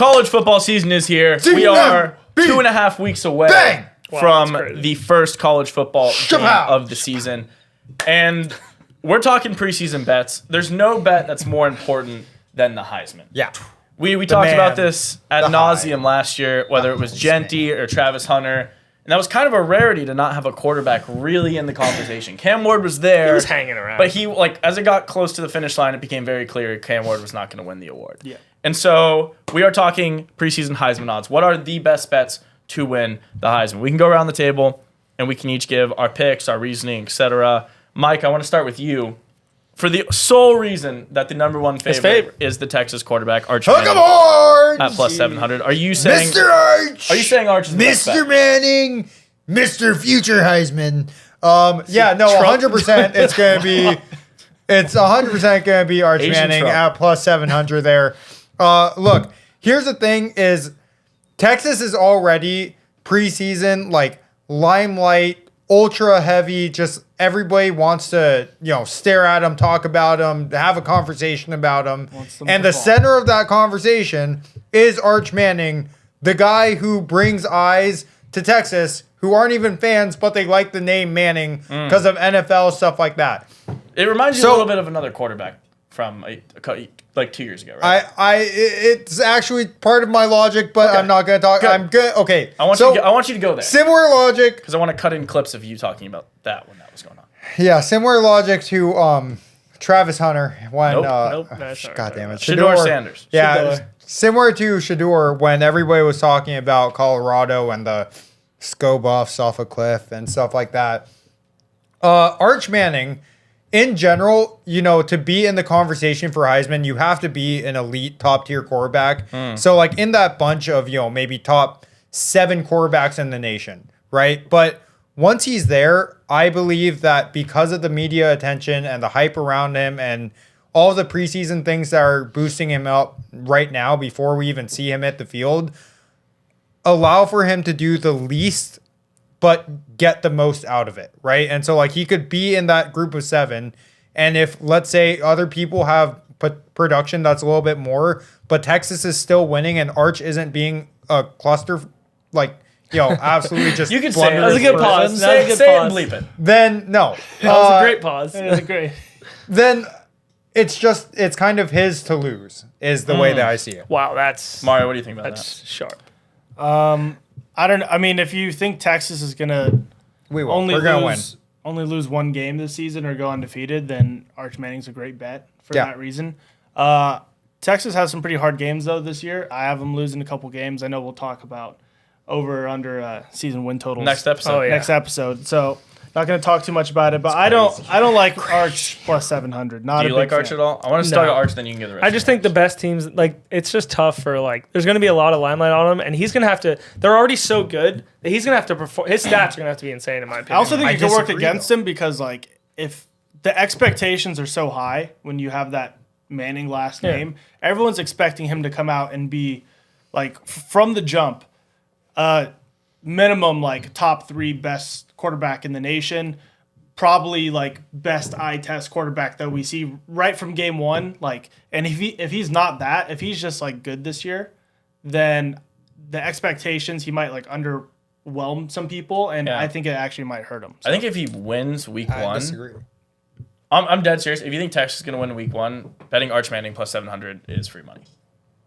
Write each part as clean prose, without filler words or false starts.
College football season is here. We are 2.5 weeks away from the first college football game of the season. And we're talking preseason bets. There's no bet that's more important than the Heisman. Yeah. We talked about this ad nauseum last year, whether it was Genty or Travis Hunter. And that was kind of a rarity to not have a quarterback really in the conversation. Cam Ward was there. He was hanging around. But he, as it got close to the finish line, it became very clear Cam Ward was not going to win the award. Yeah. And so we are talking preseason Heisman odds. What are the best bets to win the Heisman? We can go around the table, and we can each give our picks, our reasoning, etc. Mike, I want to start with you. For the sole reason that the number one favorite is the Texas quarterback, Arch Manning, at plus 700. Are you saying Mr. Arch? Are you saying Arch is the best bet? Mr. Manning, Mr. Future Heisman. 100%. It's gonna be. It's 100% gonna be Arch Manning Trump. at plus 700 there. Look, here's the thing: is Texas is already preseason limelight. Ultra heavy, just everybody wants to, stare at him, talk about him, have a conversation about him. And the center of that conversation is Arch Manning, the guy who brings eyes to Texas who aren't even fans, but they like the name Manning because of NFL, stuff like that. It reminds you a little bit of another quarterback from 2 years ago, right? It's actually part of my logic, but I'm not going to talk. Good. I'm good. Okay. I want you to go there. Similar logic. Because I want to cut in clips of you talking about that when that was going on. Yeah, similar logic to Travis Hunter when Nope. God damn it. Shedeur Sanders. Yeah, similar to Shedeur when everybody was talking about Colorado and the Scobuffs off a cliff and stuff like that. Arch Manning, in general, to be in the conversation for Heisman, you have to be an elite top tier quarterback. So in that bunch of, maybe top 7 quarterbacks in the nation, right? But once he's there, I believe that because of the media attention and the hype around him and all the preseason things that are boosting him up right now before we even see him at the field, allow for him to do the least but get the most out of it, right? And so he could be in that group of 7, and if let's say other people have production that's a little bit more, but Texas is still winning and Arch isn't being a cluster absolutely just you can say it. That was a good pause. Say it and bleep it. Then no. That was a great pause. It was great. Then it's kind of his to lose is the way that I see it. Wow, that's Mario, what do you think about that's sharp. I don't know. I mean, if you think Texas is gonna We're gonna win. only lose one game this season or go undefeated, then Arch Manning's a great bet for Yeah. that reason. Texas has some pretty hard games though this year. I have them losing a couple games. I know we'll talk about over under season win totals Next episode. Next episode. So not going to talk too much about it, but I don't like Arch plus 700. Not Do you a big like Arch fan. at all? I want to start with Arch, then you can get the rest. I just think the best teams, it's just tough for, there's going to be a lot of limelight on him, and he's going to have to, they're already so good that he's going to have to perform. His stats are going to have to be insane, in my opinion. I also think it could work disagree, against him because, if the expectations are so high when you have that Manning last name, everyone's expecting him to come out and be, from the jump, minimum, top 3 best quarterback in the nation. Probably best eye test quarterback that we see right from game 1. And if he's not that, if he's just good this year, then the expectations he might underwhelm some people, and I think it actually might hurt him. So. I think if he wins week 1, I disagree. I'm dead serious. If you think Texas is going to win week 1, betting Arch Manning plus 700 is free money.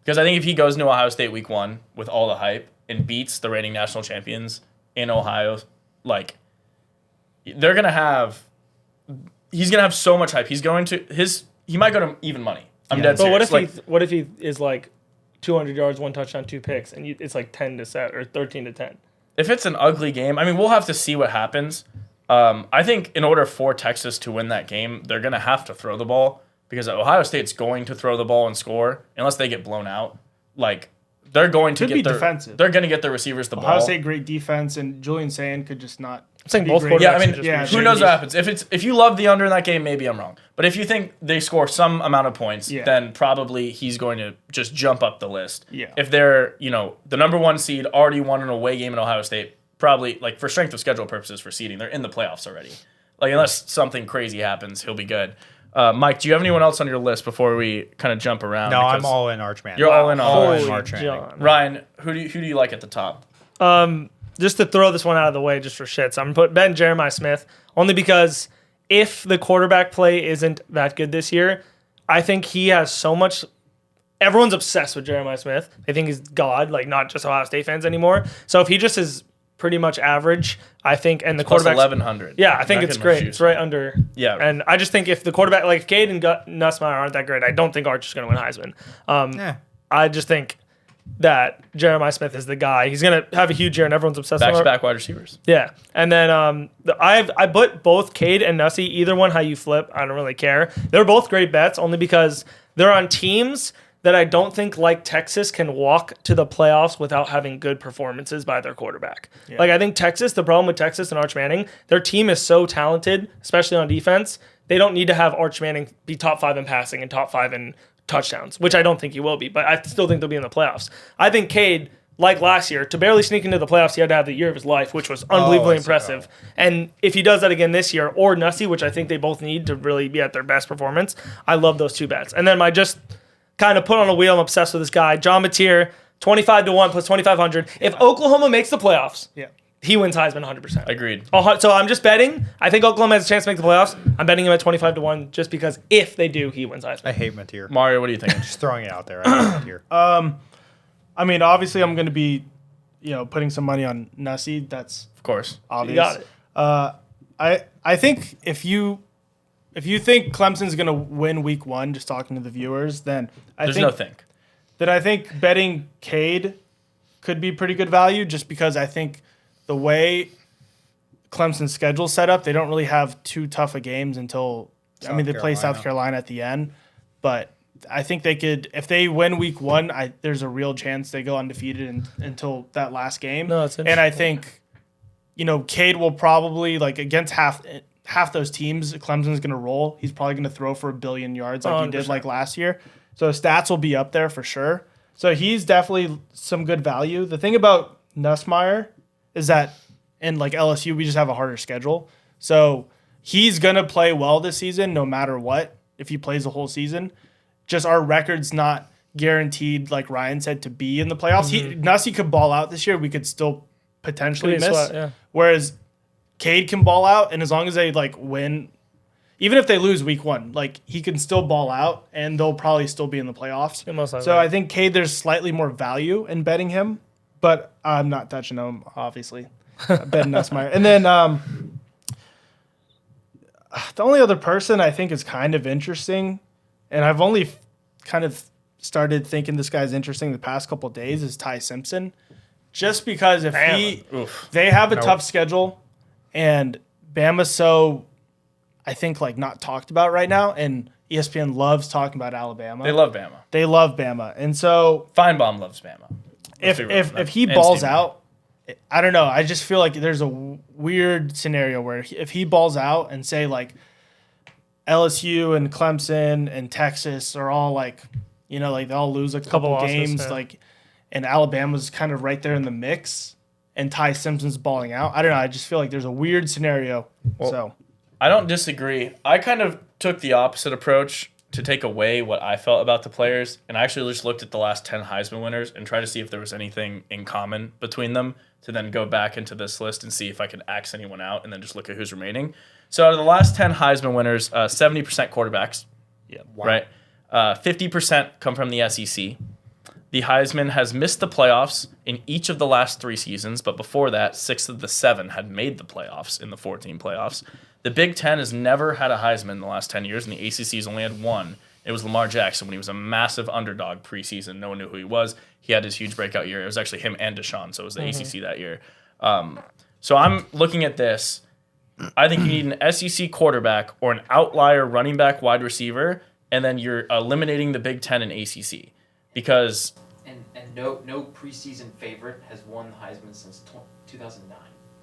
Because I think if he goes into Ohio State week 1 with all the hype and beats the reigning national champions in Ohio, they're gonna have. He's gonna have so much hype. He might go to even money. I'm dead serious. But what if he is 200 yards, 1 touchdown, 2 picks, and it's 10-7 or 13-10? If it's an ugly game, we'll have to see what happens. I think in order for Texas to win that game, they're gonna have to throw the ball because Ohio State's going to throw the ball and score unless they get blown out. They're going to get their defensive. They're going to get their receivers the ball. Ohio State great defense, and Julian Sand could just not. I'm saying both great. quarterbacks. Who knows what happens? If you love the under in that game, maybe I'm wrong. But if you think they score some amount of points, then probably he's going to just jump up the list. Yeah. If they're the number 1 seed, already won an away game in Ohio State, probably for strength of schedule purposes for seeding, they're in the playoffs already. Unless something crazy happens, he'll be good. Mike, do you have anyone else on your list before we kind of jump around? No, I'm Because all in Arch Manning. You're all in on All Arch. in Arch Manning. John. Ryan, who do you like at the top? Just to throw this one out of the way, just for shits, I'm gonna put Ben Jeremiah Smith only because if the quarterback play isn't that good this year, I think he has so much. Everyone's obsessed with Jeremiah Smith. They think he's God, like not just Ohio State fans anymore. So if he just is pretty much average, I think, and the Plus quarterback 1,100. yeah, I think Not it's getting great. much It's juice. right under. Yeah. And I just think if the quarterback, like if Cade and Nussmeier aren't that great, I don't think Arch is going to win Heisman. Yeah. I just think that Jeremiah Smith is the guy. He's going to have a huge year, and everyone's obsessed with him. Back-to-back wide receivers. Yeah. And then I put both Cade and Nussie, either one how you flip, I don't really care. They're both great bets only because they're on teams that I don't think, like Texas, can walk to the playoffs without having good performances by their quarterback. Like, I think Texas, the problem with Texas and Arch Manning, their team is so talented, especially on defense, they don't need to have Arch Manning be top 5 in passing and top 5 in touchdowns, which I don't think he will be, but I still think they'll be in the playoffs. I think Cade, like last year, to barely sneak into the playoffs, he had to have the year of his life, which was unbelievably I see. impressive. And if he does that again this year, or Nussie, which I think they both need to really be at their best performance, I love those two bets. And then my just kind of put on a wheel, I'm obsessed with this guy, John Mateer, 25-1 plus 2,500. If Oklahoma makes the playoffs, Yeah. he wins Heisman 100%. Agreed. So I'm just betting. I think Oklahoma has a chance to make the playoffs. I'm betting him at 25-1 just because if they do, he wins Heisman. I hate Mateer. Mario, what do you think? Just throwing it out there. I hate Mateer. I mean, obviously, I'm going to be, putting some money on Nussie. That's Of course. obvious. You got it. I think if you think Clemson's going to win week 1, just talking to the viewers, then There's no think. I think betting Cade could be pretty good value just because I think the way Clemson's schedule set up, they don't really have too tough of games until they play South Carolina at the end. But I think they could, if they win week 1, there's a real chance they go undefeated until that last game. No, that's and I think, Cade will probably, like, against half those teams, Clemson's going to roll. He's probably going to throw for 1 billion yards like he did 100%. like last year. So stats will be up there for sure. So he's definitely some good value. The thing about Nussmeier is that in like LSU, we just have a harder schedule. So he's going to play well this season no matter what if he plays the whole season. Just our record's not guaranteed, like Ryan said, to be in the playoffs. Nussie could ball out this year. We could still potentially Could be a miss. sweat, yeah. Whereas Cade can ball out, and as long as they like win, even if they lose week 1, like he can still ball out, and they'll probably still be in the playoffs. Yeah, most likely. So I think Cade, there's slightly more value in betting him, but I'm not touching him, obviously. I'm betting Nussmeier. And then the only other person I think is kind of interesting, and I've only kind of started thinking this guy's interesting the past couple of days, is Ty Simpson. Just because if they have a tough schedule, and Bama's so, I think, like not talked about right now, and ESPN loves talking about Alabama. They love Bama. They love Bama, and so Feinbaum loves Bama. if he And balls Steve out, I don't know. I just feel like there's a weird scenario where if he balls out and say like LSU and Clemson and Texas are all like, like they all lose a couple losses, games, yeah. like, and Alabama's kind of right there in the mix, and Ty Simpson's balling out. I don't know. I just feel like there's a weird scenario. I don't disagree. I kind of took the opposite approach to take away what I felt about the players, and I actually just looked at the last 10 Heisman winners and tried to see if there was anything in common between them to then go back into this list and see if I could axe anyone out and then just look at who's remaining. So out of the last 10 Heisman winners, 70% quarterbacks, right? 50% come from the SEC. The Heisman has missed the playoffs in each of the last 3 seasons, but before that, 6 of the 7 had made the playoffs in the 14 playoffs. The Big Ten has never had a Heisman in the last 10 years, and the ACC has only had 1. It was Lamar Jackson when he was a massive underdog preseason. No one knew who he was. He had his huge breakout year. It was actually him and Deshaun, so it was the ACC that year. So I'm looking at this. I think you need an SEC quarterback or an outlier running back wide receiver, and then you're eliminating the Big Ten and ACC. Because And no preseason favorite has won the Heisman since 2009.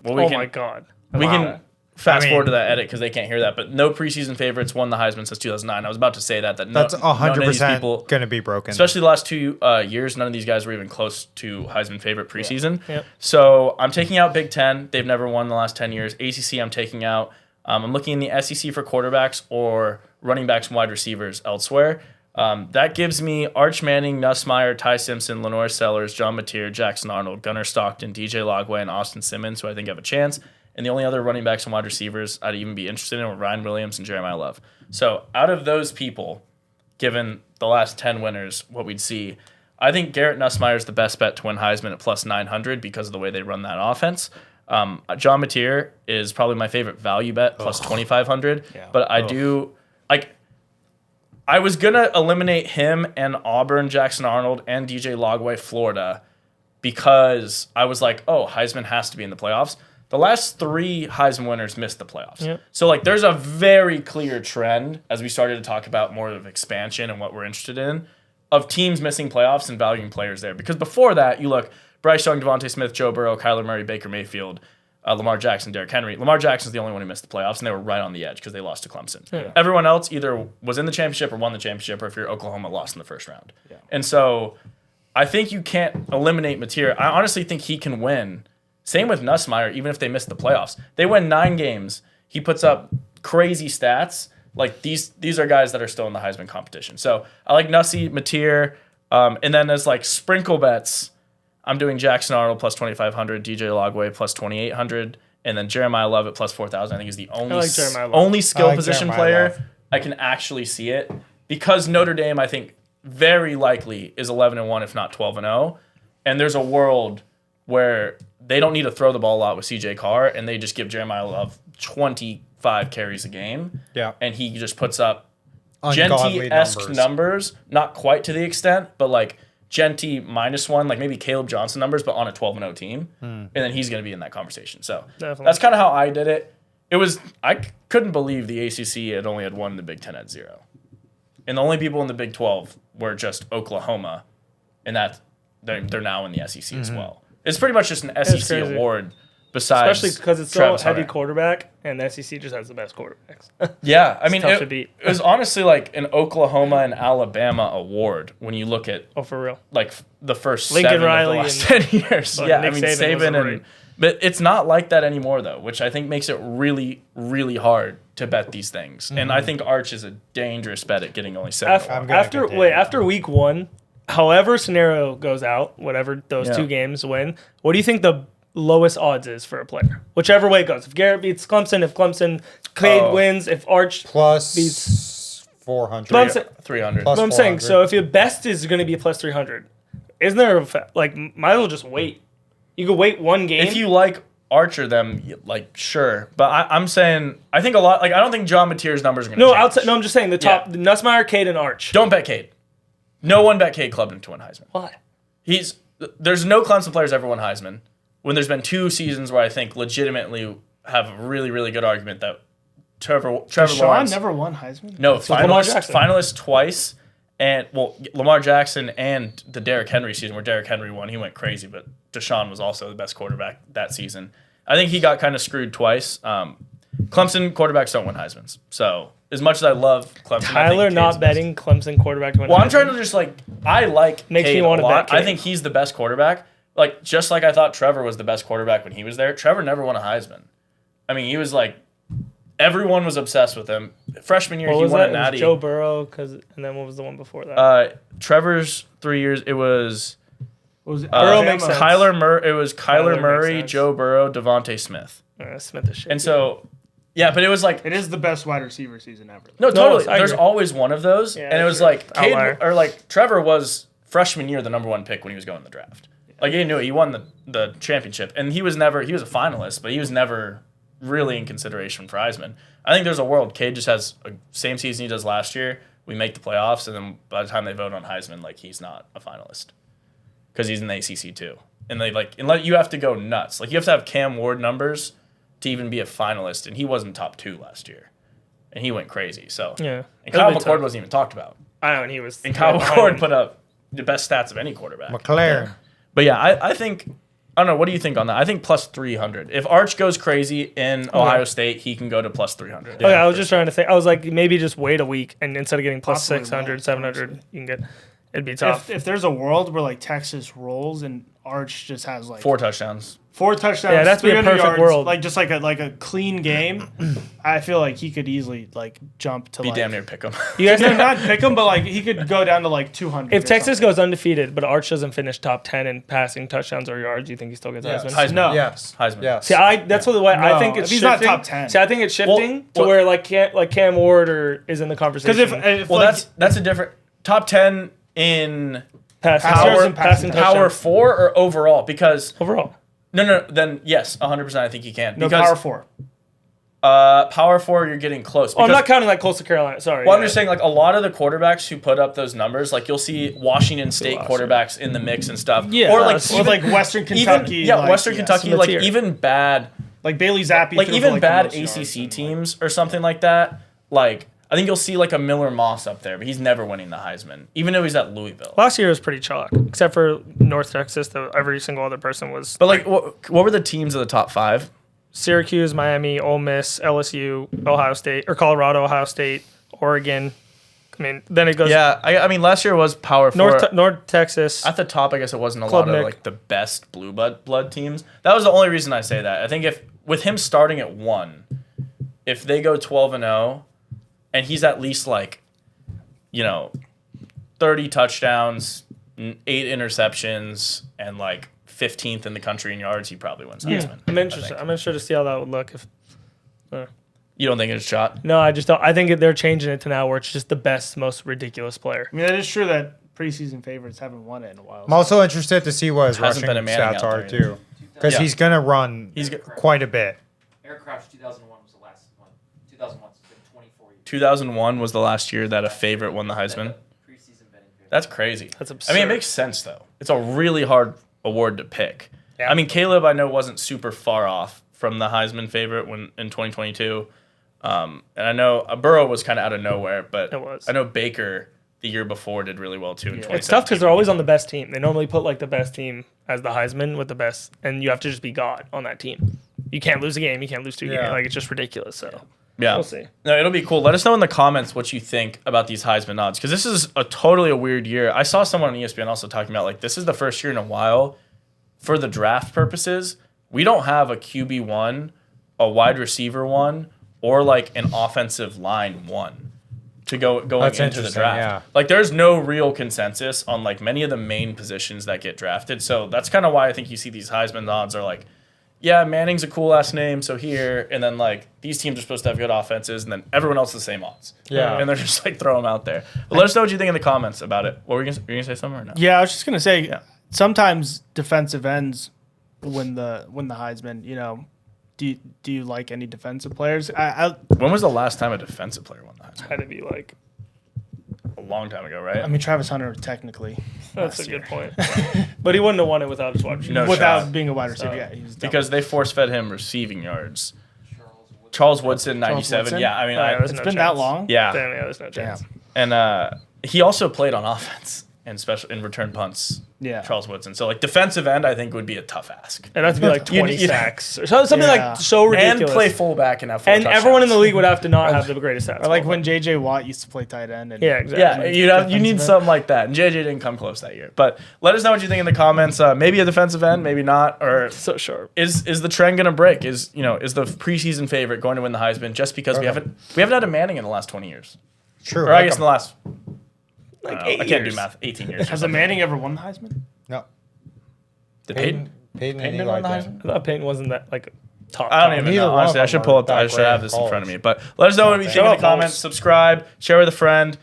well, my God. we Wow. can fast I mean- forward to that edit because they can't hear that. But no preseason favorites won the Heisman since 2009. I was about to say that That's none of these 100% people, going to be broken. especially the last 2 years, none of these guys were even close to Heisman favorite preseason. Yep. So I'm taking out Big Ten. They've never won in the last 10 years. ACC I'm taking out. I'm looking in the SEC for quarterbacks or running backs and wide receivers elsewhere. That gives me Arch Manning, Nussmeier, Ty Simpson, Lenore Sellers, John Mateer, Jackson Arnold, Gunnar Stockton, DJ Logway, and Austin Simmons, who I think have a chance. And the only other running backs and wide receivers I'd even be interested in were Ryan Williams and Jeremiah Love. So out of those people, given the last 10 winners, what we'd see, I think Garrett Nussmeier is the best bet to win Heisman at plus 900 because of the way they run that offense. John Mateer is probably my favorite value bet, plus 2,500. Yeah. But I do, like, I was going to eliminate him and Auburn, Jackson Arnold, and DJ Logway, Florida, because I was like, oh, Heisman has to be in the playoffs. The last 3 Heisman winners missed the playoffs. Yep. So, like, there's a very clear trend as we started to talk about more of expansion and what we're interested in of teams missing playoffs and valuing players there. Because before that, you look, Bryce Young, Devontae Smith, Joe Burrow, Kyler Murray, Baker Mayfield, Lamar Jackson, Derrick Henry. Lamar Jackson's the only one who missed the playoffs, and they were right on the edge because they lost to Clemson. Yeah. Everyone else either was in the championship or won the championship, or if you're Oklahoma, lost in the first round. Yeah. And so I think you can't eliminate Mateer. I honestly think he can win. Same with Nussmeier, even if they miss the playoffs. They win 9 games. He puts up crazy stats. Like, these are guys that are still in the Heisman competition. So I like Nussie, Mateer, and then as, like, sprinkle bets, I'm doing Jackson Arnold plus 2,500, DJ Logway plus 2,800, and then Jeremiah Love at plus 4,000. I think is the only skill position Jeremiah player Love. I can actually see it, because Notre Dame, I think, very likely is 11-1, if not 12-0, and there's a world where they don't need to throw the ball a lot with CJ Carr, and they just give Jeremiah Love 25 carries a game, and he just puts up Genty-esque numbers, not quite to the extent, but like Genty -1, like maybe Caleb Johnson numbers, but on a 12-0 team, and then he's going to be in that conversation. So Definitely. That's kind of how I did it. I couldn't believe the ACC had only had 1 and the Big Ten had 0, and the only people in the Big 12 were just Oklahoma, and that they're now in the SEC as well. It's pretty much just an SEC award. Besides, especially because it's Travis so heavy Hunter. quarterback, and the SEC just has the best quarterbacks. Yeah, I mean, tough to beat. It was honestly like an Oklahoma and Alabama award when you look at Oh, for real. like the first Lincoln 7 Riley of the last 10 years. Nick Yeah, I mean, Saban was Saban great. and but it's not like that anymore though, which I think makes it really, really hard to bet these things. And I think Arch is a dangerous bet at getting only 7. After week 1, however scenario goes out, whatever those 2 games win, what do you think the lowest odds is for a player? Whichever way it goes. If Garrett beats Clemson, if Cade wins, if Arch plus beats 400. Clemson, 300. Plus what I'm saying, 400. so if your best is going to be plus 300, isn't there might as well just wait. You could wait 1 game. If you like Archer, them like sure, but I'm saying I think a lot. Like I don't think John Mateer's numbers are going to change. outside. No, I'm just saying the top: Yeah. the Nussmeier, Cade, and Arch. Don't bet Cade. No one bet Cade Klubnik to win Heisman. Why? There's no Clemson players ever won Heisman. When there's been 2 seasons where I think legitimately have a really, really good argument that Trevor Sean Lawrence never won Heisman. no Lamar Jackson. finalist twice, and Lamar Jackson and the Derrick Henry season where Derrick Henry won, he went crazy, but Deshaun was also the best quarterback that season. I think he got kind of screwed twice. Clemson quarterbacks don't win Heismans, so as much as I love Clemson, Tyler I think not Cade's the best. betting Clemson quarterback to win. Well, I'm Heisman. trying to just I like Makes me Cade wanna a lot. bet Cade. I think he's the best quarterback. Like just like I thought Trevor was the best quarterback when he was there. Trevor never won a Heisman. I mean, he was like everyone was obsessed with him. Freshman year, What he was won that? a It was natty. Joe Burrow, and then what was the one before that? Trevor's 3 years. It was Was it Burrow Alabama? makes sense. Kyler Murray. It was Kyler Kyler makes Murray, sense. Joe Burrow, Devontae Smith, Smith is shit. and so yeah. But it was like It is the best wide receiver season ever. no, totally. I There's agree. always one of those, Yeah, and it was sure. like Cade, Outlier. or like Trevor was freshman year the #1 pick when he was going in the draft. Like he knew it. He won the championship, and he was a finalist, but he was never really in consideration for Heisman. I think there's a world Cade just has a same season he does last year. We make the playoffs, and then by the time they vote on Heisman, like he's not a finalist because he's in the ACC too, and unless you have to go nuts. Like you have to have Cam Ward numbers to even be a finalist, and he wasn't top 2 last year, and he went crazy. So Yeah. and Kyle It'll be McCord tough. wasn't even talked about, I know, and he was. and Kyle behind McCord him. put up the best stats of any quarterback. McLaren. But yeah, I think I don't know. What do you think on that? I think plus 300. If Arch goes crazy in Ohio State, he can go to plus 300. Okay, I was just trying to think. I was like, maybe just wait a week, and instead of getting plus Possibly 600, more, 700, you can get. it'd be tough. If there's a world where like Texas rolls and Arch just has like 4 touchdowns. 4 touchdowns, Yeah, that's be a 300 perfect yards, world. like just like a clean game, I feel like he could easily like jump to Be like damn near pick them. You guys no, know, not pick him, but like he could go down to like 200. if or Texas something. goes undefeated, but Arch doesn't finish top 10 in passing touchdowns or yards, do you think he still gets Yes. Heisman? Heisman. No. Yes. Heisman. Yes. See, that's what the way I No, think it's if he's shifting. not top 10. See, I think it's shifting Well, to where like Cam Ward is in the conversation. because if Well, like, that's a different top 10 in passing, Power- yards and passing touchdowns. power touchdowns 4 or overall, because overall. no, then yes, 100% I think he can. no Because power 4. power 4 you're getting close. Oh, I'm Because- not counting like Coastal Carolina. Sorry. Well, I'm yeah. just saying, like, a lot of the quarterbacks who put up those numbers, like, you'll see Washington State Washington. quarterbacks in the mix and stuff. Yeah, Or, like, that's- Or even, like Western Kentucky. even, yeah, like, Western yeah, Kentucky, so like, let's hear. even bad, like Bailey Zappi, like, threw for, even the bad most yards ACC and, like- teams or something like that. Like, I think you'll see, like, a Miller Moss up there, but he's never winning the Heisman, even though he's at Louisville. Last year was pretty chalk, except for North Texas. Every single other person was. But, like, what were the teams of the top 5? Syracuse, Miami, Ole Miss, LSU, Ohio State, or Colorado, Ohio State, Oregon. I mean, then it goes Yeah, I mean, last year was Power 4. North Texas. At the top, I guess it wasn't a Club lot of Nick. like the best blue blood teams. That was the only reason I say that. I think if with him starting at 1, if they go 12-0, and he's at least like, 30 touchdowns, 8 interceptions, and like 15th in the country in yards, he probably wins Heisman. I'm interested. I'm interested to see how that would look. If You don't think it's a shot? no, I just don't. I think they're changing it to now where it's just the best, most ridiculous player. I mean, that is true that preseason favorites haven't won it in a while. I'm also interested to see what his Hasn't rushing been a Manning stats out are there too, because Yeah. he's gonna run He's quite a bit. Eric Crouch 2001 was the last one. 2001, so it's been 24 years. 2001 was the last year that a favorite won the Heisman. Preseason betting favorite. That's crazy. That's I mean, absurd. it makes sense though. It's a really hard award to pick. Yeah. I mean, Caleb, I know wasn't super far off from the Heisman favorite when in 2022, and I know Burrow was kind of out of nowhere, but It was. I know Baker the year before did really well too. In 2017. It's tough because they're always on the best team. They normally put like the best team as the Heisman with the best, and you have to just be God on that team. You can't lose a game. You can't lose 2 games. Yeah. Like it's just ridiculous. So Yeah, we'll see. No, it'll be cool. Let us know in the comments what you think about these Heisman odds, because this is totally a weird year. I saw someone on ESPN also talking about like this is the first year in a while for the draft purposes. We don't have a QB1, a wide receiver 1, or like an offensive line 1 to going That's into the interesting, draft. yeah. Like there's no real consensus on like many of the main positions that get drafted. So that's kind of why I think you see these Heisman odds are like, yeah, Manning's a cool last name, so here, and then like these teams are supposed to have good offenses, and then everyone else the same odds. Yeah. and they're just like throw them out there. But let us know what you think in the comments about it. What were you gonna say something or no? Yeah, I was just gonna say Yeah. sometimes defensive ends win the Heisman. Do you like any defensive players? When was the last time a defensive player won the Heisman? Had to be like A long time ago, right? I mean Travis Hunter technically that's a last good year. point. But he wouldn't have won it without his wide receiver. No without shot. being a wide receiver. So- Yeah, he was because they force fed him receiving yards. Charles Woodson. Charles Woodson, 97. Woodson? Yeah, I mean, Oh, yeah, I, there's it's no been that chance. long. yeah, Damn, yeah, there's no chance. and he also played on offense and special in return punts. Yeah. Charles Woodson. So like defensive end, I think would be a tough ask. It'd have to be like 20 You- sacks or something Yeah. like so ridiculous. And play fullback and have 4 And everyone in the touchdowns. league would have to not have the greatest stats. Or like when J.J. Watt used to play tight end. And Yeah, exactly. Yeah, you need defensive end. something like that. And JJ didn't come close that year. But let us know what you think in the comments. Maybe a defensive end, maybe not. Or So sharp. is the trend gonna break? Is the preseason favorite going to win the Heisman just because we haven't had a Manning in the last 20 years? True. Or I guess in the last Like I 8 can't do years. math. 18 years. Has a Manning ever won the Heisman? No. Did Peyton? Peyton and Peyton Eli won the did. Heisman? I thought Peyton wasn't that like top. I don't even Neither know. one of Honestly, I them should are pull up. that I should great have in this in front of college. me. But let us know what you think in the Shout out comments. Bulls. Subscribe, share with a friend.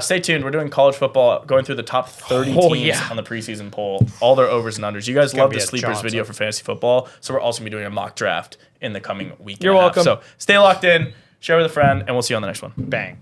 Stay tuned. We're doing college football, going through the top 30 Oh, teams yeah. on the preseason poll, all their overs and unders. You guys gonna love be the a sleepers Johnson. video for fantasy football, so we're also gonna be doing a mock draft in the coming week. You're and a half. welcome. So stay locked in, share with a friend, and we'll see you on the next one. Bang.